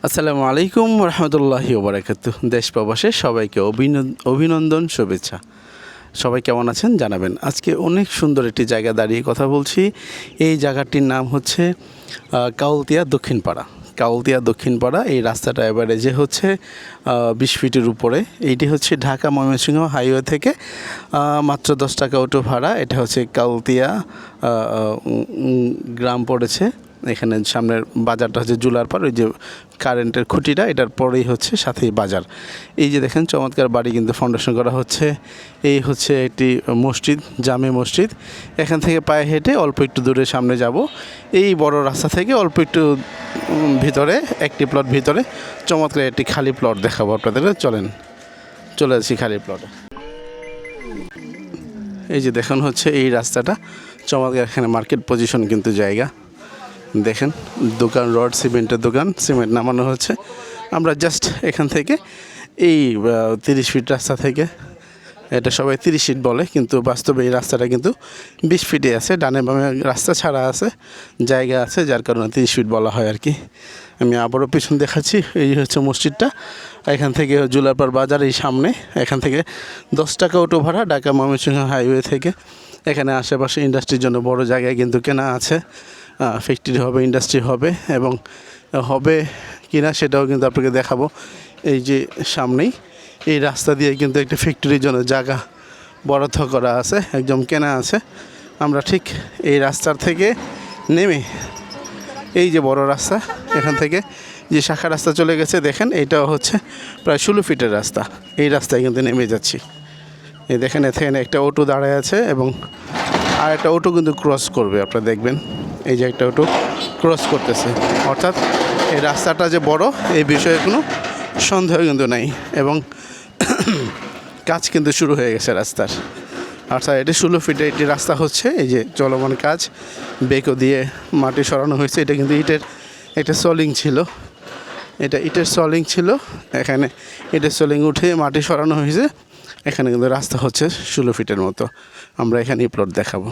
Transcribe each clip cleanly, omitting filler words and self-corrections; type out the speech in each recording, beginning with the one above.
আসসালামু আলাইকুম রহমতুল্লাহি ওবরাকাতুহ। দেশ প্রবাসে সবাইকে অভিনন্দন, শুভেচ্ছা। সবাই কেমন আছেন জানাবেন। আজকে অনেক সুন্দর একটি জায়গা দাঁড়িয়ে কথা বলছি। এই জায়গাটির নাম হচ্ছে কাউলতিয়া দক্ষিণপাড়া। কাউলতিয়া দক্ষিণপাড়া, এই রাস্তাটা এভারেজে হচ্ছে 20 ফিটের উপরে। এইটি হচ্ছে ঢাকা ময়মনসিংহ হাইওয়ে থেকে মাত্র 10 টাকা অটো ভাড়া। এটা হচ্ছে কাউলতিয়া গ্রাম পড়েছে। এখানে সামনের বাজারটা হচ্ছে জুলার পার, ওই যে কারেন্টের খুঁটিটা, এটার পরেই হচ্ছে সাথেই বাজার। এই যে দেখেন চমৎকার বাড়ি কিন্তু ফাউন্ডেশন করা হচ্ছে। এই হচ্ছে একটি মসজিদ, জামে মসজিদ। এখান থেকে পায়ে হেঁটে অল্প একটু দূরে সামনে যাব। এই বড় রাস্তা থেকে অল্প একটু ভিতরে একটি প্লট, ভিতরে চমৎকার একটি খালি প্লট দেখাবো আপনাদের। চলেন, চলে আসছি খালি প্লটে। এই যে দেখুন হচ্ছে এই রাস্তাটা চমৎকার। এখানে মার্কেট পজিশন কিন্তু জায়গা দেখেন, দোকান, রড সিমেন্টের দোকান, সিমেন্ট নামানো হচ্ছে। আমরা জাস্ট এখান থেকে এই 30 ফিট রাস্তা থেকে, এটা সবাই 30 ফিট বলে কিন্তু বাস্তবে এই রাস্তাটা কিন্তু 20 ফিটে আছে। ডানে বামে রাস্তা ছাড়া আছে, জায়গা আছে, যার কারণে 30 ফিট বলা হয় আর কি। আমি আবারও পিছন দেখাচ্ছি। এই হচ্ছে মসজিদটা। এখান থেকে জুলারপাড় বাজার এই সামনে। এখান থেকে 10 টাকা অটো ভাড়া ঢাকা ময়মনসিংহ হাইওয়ে থেকে। এখানে আশেপাশে ইন্ডাস্ট্রির জন্য বড় জায়গায় কিন্তু কেনা আছে। ফ্যাক্টরি হবে, ইন্ডাস্ট্রি হবে, এবং হবে কিনা সেটাও কিন্তু আপনাকে দেখাবো। এই যে সামনেই এই রাস্তা দিয়ে কিন্তু একটা ফ্যাক্টরির জন্য জায়গা বরাদ্দ করা আছে, একদম কেনা আছে। আমরা ঠিক এই রাস্তার থেকে নেমে, এই যে বড় রাস্তা, এখান থেকে যে শাখা রাস্তা চলে গেছে দেখেন, এইটাও হচ্ছে প্রায় 16 ফিটের রাস্তা। এই রাস্তায় কিন্তু নেমে যাচ্ছি। এই দেখেন, এখানে একটা অটো দাঁড়ায় আছে এবং আর একটা অটো কিন্তু ক্রস করবে, আপনারা দেখবেন। এই যে একটা অটো ক্রস করতেছে, অর্থাৎ এই রাস্তাটা যে বড় এই বিষয়ে কোনো সন্দেহ কিন্তু নাই। এবং কাজ কিন্তু শুরু হয়ে গেছে রাস্তার। অর্থাৎ এটি 16 ফিটে একটি রাস্তা হচ্ছে। এই যে চলমান কাজ, বেকো দিয়ে মাটি সরানো হয়েছে। এটা কিন্তু ইটের একটা সলিং ছিল, এটা ইটের সলিং ছিল। এখানে ইটের সলিং উঠে মাটি সরানো হয়েছে। এখানে কিন্তু রাস্তা হচ্ছে 16 ফিটের মতো। আমরা এখানে প্লট দেখাবো।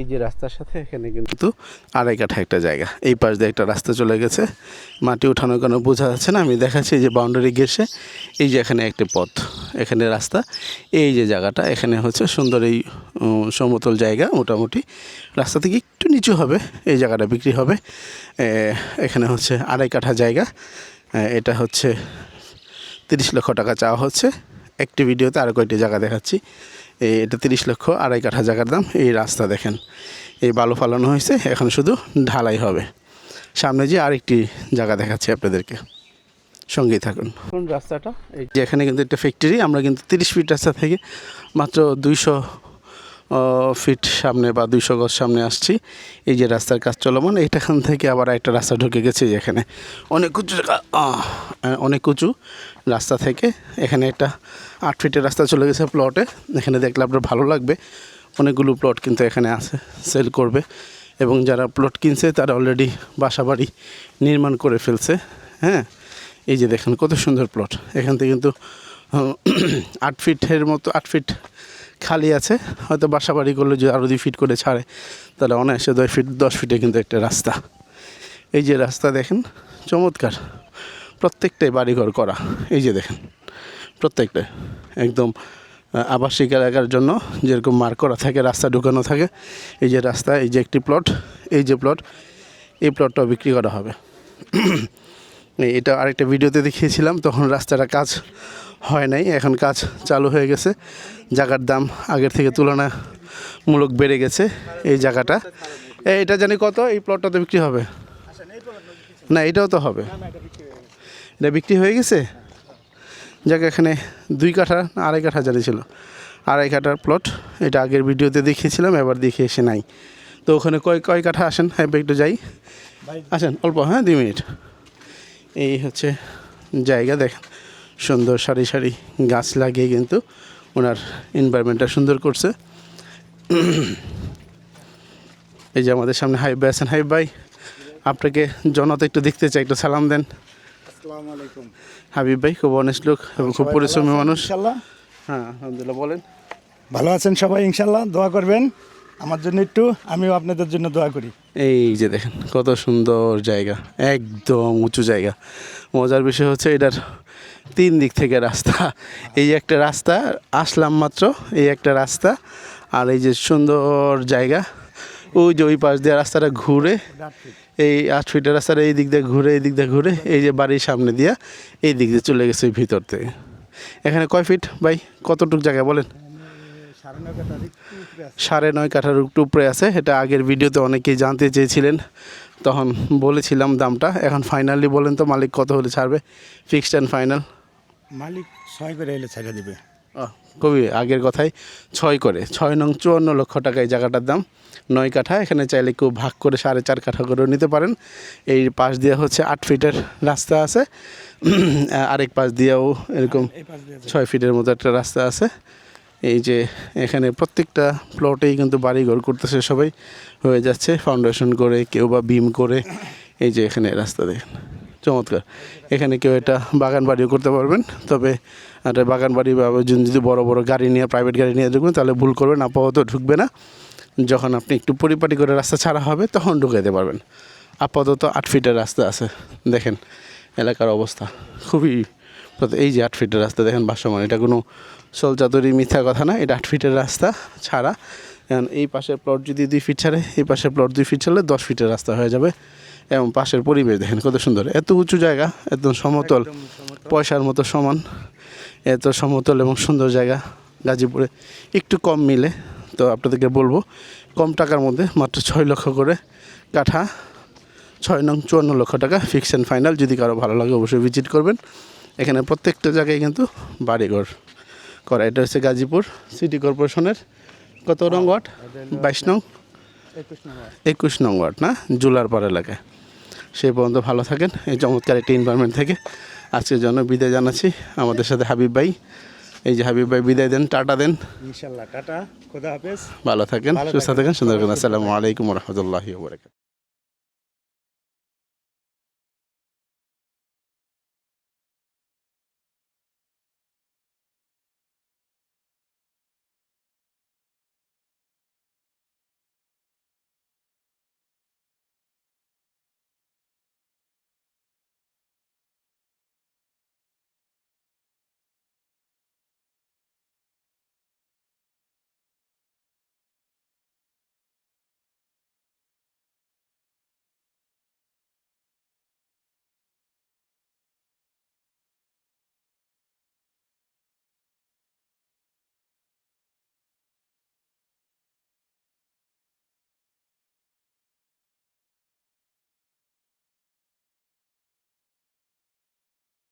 এই যে রাস্তার সাথে এখানে কিন্তু 2.5 কাঠা একটা জায়গা, এই পাশ দিয়ে একটা রাস্তা চলে গেছে। মাটি উঠানোর কোনো বোঝা যাচ্ছে না, আমি দেখাচ্ছি। এই যে বাউন্ডারি ঘেঁষে এই যে এখানে একটি পথ, এখানে রাস্তা। এই যে জায়গাটা এখানে হচ্ছে সুন্দর, এই সমতল জায়গা মোটামুটি। রাস্তা থেকে একটু নিচু হবে, এই জায়গাটা বিক্রি হবে। এখানে হচ্ছে 2.5 কাঠা জায়গা। এটা হচ্ছে 30 লক্ষ টাকা চাওয়া হচ্ছে। একটি ভিডিওতে আরও কয়েকটি জায়গা দেখাচ্ছি। এটা 30 লক্ষ 2.5 কাঠা জায়গার দাম। এই রাস্তা দেখেন, এই বালু ফালানো হয়েছে, এখন শুধু ঢালাই হবে। সামনে যে আরেকটি জায়গা দেখাচ্ছি আপনাদেরকে, সঙ্গেই থাকুন। কোন রাস্তাটা, এই যে এখানে কিন্তু একটা ফ্যাক্টরি। আমরা কিন্তু 30 ফিট রাস্তা থেকে মাত্র 200 ফিট সামনে বা 200 গজ সামনে আসছি। এই যে রাস্তার কাজ চলমান, এইটাখান থেকে আবার একটা রাস্তা ঢুকে গেছে। এখানে অনেক উঁচু জায়গা, অনেক উঁচু রাস্তা থেকে এখানে একটা 8 ফিটের রাস্তা চলে গেছে প্লটে। এখানে দেখলে আপনার ভালো লাগবে, অনেকগুলো প্লট কিন্তু এখানে আছে, সেল করবে। এবং যারা প্লট কিনছে তারা অলরেডি বাসা বাড়ি নির্মাণ করে ফেলছে। হ্যাঁ, এই যে দেখেন কত সুন্দর প্লট। এখান থেকে কিন্তু 8 ফিটের মতো, 8 ফিট খালি আছে। হয়তো বাসা বাড়ি করলে যদি আরও 2 ফিট করে ছাড়ে, তাহলে অনায়াসে 10 ফিটে কিন্তু একটা রাস্তা। এই যে রাস্তা দেখেন, চমৎকার। প্রত্যেকটাই বাড়িঘর করা। এই যে দেখেন, প্রত্যেকটাই একদম আবাসিক এলাকার জন্য যেরকম মার্ক করা থাকে, রাস্তা ঢুকানো থাকে। এই যে রাস্তা, এই যে একটি প্লট, এই যে প্লট, এই প্লটটাও বিক্রি করা হবে। এটা আরেকটা ভিডিওতে দেখিয়েছিলাম, তখন রাস্তাটা কাজ হয় নাই, এখন কাজ চালু হয়ে গেছে। জায়গার দাম আগের থেকে তুলনামূলক বেড়ে গেছে। এই জায়গাটা, এটা জানি কত, এই প্লটটা তো বিক্রি হবে না, এটাও তো হবে, এটা বিক্রি হয়ে গেছে। জায়গা এখানে 2 কাঠা 2.5 কাঠা জানি ছিল, 2.5 কাঠার প্লট। এটা আগের ভিডিওতে দেখিয়েছিলাম, এবার দেখে এসে নাই। তো ওখানে কয় কাঠা আসেন, হ্যাঁ একটু যাই, আসেন অল্প, হ্যাঁ 2 মিনিট। এই হচ্ছে জায়গা দেখেন, সুন্দর সারি সারি গাছ লাগিয়ে কিন্তু ওনার এনভায়রনমেন্টটা সুন্দর করছে। এই যে আমাদের সামনে হাবিব ভাই আছেন। হাবিব ভাই, আপনাকে জনতা একটু দেখতে চাই, একটু সালাম দেন। আসসালামু আলাইকুম। হাবিব ভাই খুব অনেস্ট লোক এবং খুব পরিশ্রমী মানুষ। ইনশাল্লাহ। হ্যাঁ, আলহামদুলিল্লাহ। বলেন, ভালো আছেন সবাই? ইনশাল্লাহ দোয়া করবেন। আমার জন্য একটু, আমিও আপনাদের জন্য দোয়া করি। এই যে দেখেন কত সুন্দর জায়গা, একদম উঁচু জায়গা। মজার বিষয় হচ্ছে এটার 3 দিক থেকে রাস্তা। এই একটা রাস্তা, আসলাম মাত্র এই একটা রাস্তা, আর এই যে সুন্দর জায়গা, ওই যে ওই পাশ দিয়ে রাস্তাটা ঘুরে, এই 8 ফিটের রাস্তাটা এই দিক দিয়ে ঘুরে, এই দিক দিয়ে ঘুরে, এই যে বাড়ির সামনে দিয়া এই দিক দিয়ে চলে গেছে ভিতর থেকে। এখানে কয় ফিট ভাই, কতটুক জায়গা বলেন? 9.5 কাঠার একটু উপরে আছে। এটা আগের ভিডিওতে অনেকেই জানতে চেয়েছিলেন, তখন বলেছিলাম দামটা। এখন ফাইনালি বলেন তো মালিক কত হলে ছাড়বে, ফিক্সড অ্যান্ড ফাইনাল? মালিক 6 করে এলে ছেড়ে দিবে। কবি আগের কথাই 6 করে, 6 নং 54 লক্ষ টাকা এই জায়গাটার দাম। 9 কাঠা, এখানে চাইলে কেউ ভাগ করে 4.5 কাঠা করেও নিতে পারেন। এই পাশ দিয়ে হচ্ছে 8 ফিটের রাস্তা আছে, আরেক পাশ দিয়েও এরকম 6 ফিটের মতো একটা রাস্তা আছে। এই যে এখানে প্রত্যেকটা প্লটেই কিন্তু বাড়িঘর করতেছে সবাই, হয়ে যাচ্ছে ফাউন্ডেশন করে, কেউ বা বিম করে। এই যে এখানে রাস্তা দেখেন, চমৎকার। এখানে কেউ এটা বাগান বাড়িও করতে পারবেন, তবে একটা বাগান বাড়ি বা যদি বড় বড় গাড়ি নিয়ে, প্রাইভেট গাড়ি নিয়ে ঢুকবেন তাহলে ভুল করবেন, আপাতত ঢুকবে না। যখন আপনি একটু পরিপাটি করে রাস্তা ছাড়া হবে তখন ঢুকাইতে পারবেন। আপাতত 8 ফিটের রাস্তা আছে। দেখেন এলাকার অবস্থা খুবই, এই যে 8 ফিটের রাস্তা দেখেন ভাসমান, এটা কোনো সলচাতুরি মিথ্যা কথা না, এটা 8 ফিটের রাস্তা ছাড়া। এখন এই পাশের প্লট যদি 2 ফিট ছাড়ে, এই পাশের প্লট 2 ফিট ছাড়লে 10 ফিটের রাস্তা হয়ে যাবে। এবং পাশের পরিবেশ দেখেন কত সুন্দর, এত উঁচু জায়গা, এত সমতল, পয়সার মতো সমান, এত সমতল এবং সুন্দর জায়গা গাজীপুরে একটু কম মিলে। তো আপনাদেরকে বলবো কম টাকার মধ্যে মাত্র 6 লক্ষ করে কাঠা, 6 নং 54 লক্ষ টাকা ফিক্স অ্যান্ড ফাইনাল। যদি কারো ভালো লাগে অবশ্যই ভিজিট করবেন। এখানে প্রত্যেকটা জায়গায় কিন্তু বাড়িঘর করা। এটা হচ্ছে গাজীপুর সিটি কর্পোরেশনের কত নং ওয়ার্ড? 22 নং, 21 নং ওয়ার্ড না, জুলারপাড় এলাকায়। সেই পর্যন্ত ভালো থাকেন এই চমৎকার একটি এনভায়রনমেন্ট থেকে। আজকের জন্য বিদায় জানাচ্ছি। আমাদের সাথে হাবিব ভাই, এই যে হাবিব ভাই বিদায় দেন, টাটা দেন। ইনশাল্লাহ টাটা, খোদা হাফেজ। ভালো থাকেন, সুস্থ থাকেন, সুন্দর থাকেন। আসসালামু আলাইকুম রহমতুল্লাহি ওয়া বারাকাতুহু।